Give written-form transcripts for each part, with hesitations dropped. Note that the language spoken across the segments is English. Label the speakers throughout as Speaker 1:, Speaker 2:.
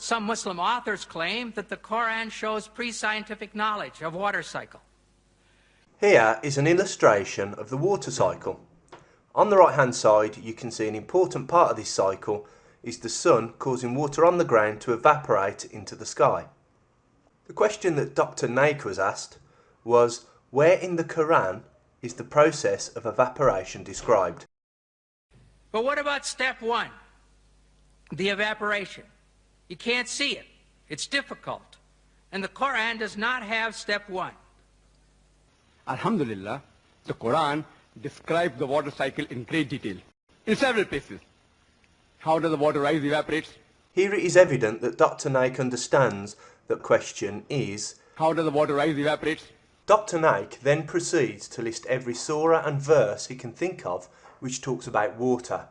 Speaker 1: Some Muslim authors claim that the Quran shows pre-scientific knowledge of water cycle.
Speaker 2: Here is an illustration of the water cycle. On the right hand side you can see an important part of this cycle is the sun causing water on the ground to evaporate into the sky. The question that Dr. Naik was asked was, where in the Quran is the process of evaporation described?
Speaker 1: But what about step one, the evaporation? You can't see it. It's difficult. And the Quran does not have step one.
Speaker 3: Alhamdulillah, the Quran describes the water cycle in great detail, in several places. How does the water rise, evaporates?
Speaker 2: Here it is evident that Dr. Naik understands that the question is,
Speaker 3: how does the water rise, evaporates?
Speaker 2: Dr. Naik then proceeds to list every surah and verse he can think of which talks about water.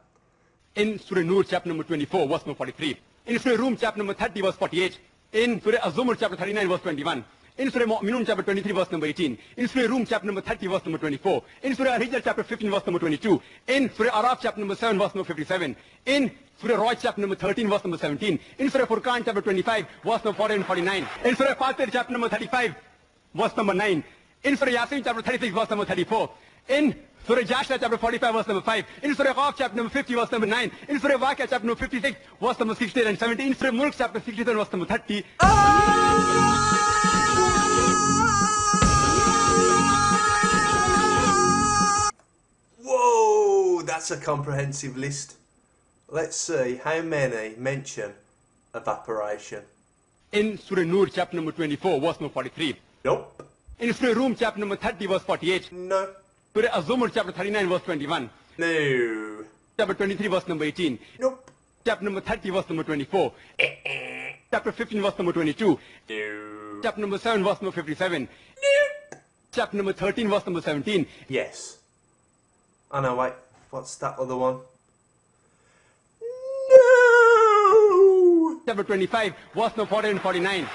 Speaker 3: In Surah Nur chapter number 24 verse number 43. In Surah Rum chapter number 30 verse 48. In Surah Az-Zumar chapter 39 verse 21. In Surah Mu'minun chapter 23 verse number 18. In Surah Rum chapter number 30 verse number 24. In Surah Al-Hijr chapter 15 verse number 22. In Surah Araf chapter number 7 verse number 57. In Surah Raj chapter number 13 verse number 17. In Surah Furqan chapter 25 verse number 40 and 49. In Surah Fatir chapter number 35 verse number 9. In Surah Yasin chapter 36 verse number 34. In Surah Jashra chapter 45 verse number 5. In Surah Qaf chapter number 50 verse number 9. In Surah Waqia chapter number 56 verse number 16 and 17. In Surah Mulk chapter 67 verse number 30.
Speaker 2: Whoa, that's a comprehensive list. Let's see how many mention evaporation.
Speaker 3: In Surah Nur chapter number 24 verse number 43.
Speaker 2: Nope.
Speaker 3: In Surah Rum chapter number 30 verse 48.
Speaker 2: No.
Speaker 3: Surah Az-Zumar chapter 39 verse 21.
Speaker 2: No.
Speaker 3: Chapter 23 verse number 18.
Speaker 2: Nope.
Speaker 3: Chapter number 30 verse number 24. Chapter 15 verse number 22.
Speaker 2: No.
Speaker 3: Chapter number 7 verse number 57.
Speaker 2: Nope.
Speaker 3: Chapter number 13 verse number 17.
Speaker 2: Yes. Oh no, wait. What's that other one? No.
Speaker 3: Chapter 25 verse number 40 and 49.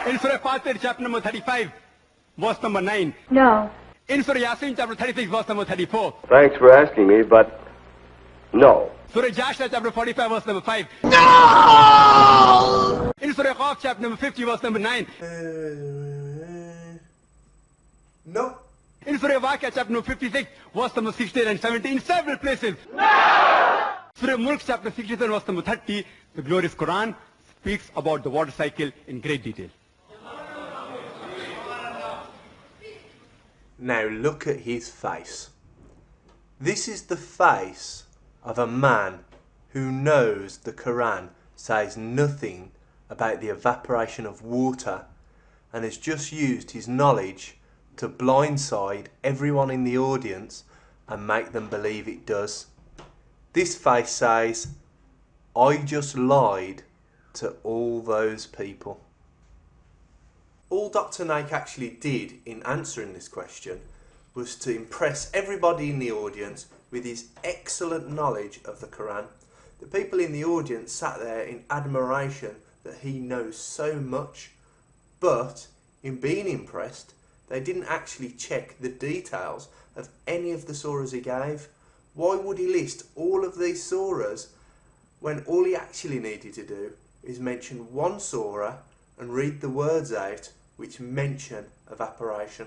Speaker 3: In Surah Fatir chapter number 35 verse number 9.
Speaker 4: No.
Speaker 3: In Surah Yasin chapter 36 verse number 34.
Speaker 5: Thanks for asking me, but no.
Speaker 3: Surah Jashra chapter 45 verse number 5. No! In Surah Qaf chapter number 50 verse number 9.
Speaker 2: No.
Speaker 3: In Surah Waqia chapter number 56 verse number 16 and 17. In several places. No! Surah Mulk chapter 67 verse number 30. The glorious Quran speaks about the water cycle in great detail.
Speaker 2: Now look at his face. This is the face of a man who knows the Quran says nothing about the evaporation of water and has just used his knowledge to blindside everyone in the audience and make them believe it does. This face says, I just lied to all those people. All Dr. Naik actually did in answering this question was to impress everybody in the audience with his excellent knowledge of the Quran. The people in the audience sat there in admiration that he knows so much, but in being impressed, they didn't actually check the details of any of the surahs he gave. Why would he list all of these surahs when all he actually needed to do is mention one surah and read the words out which mention evaporation?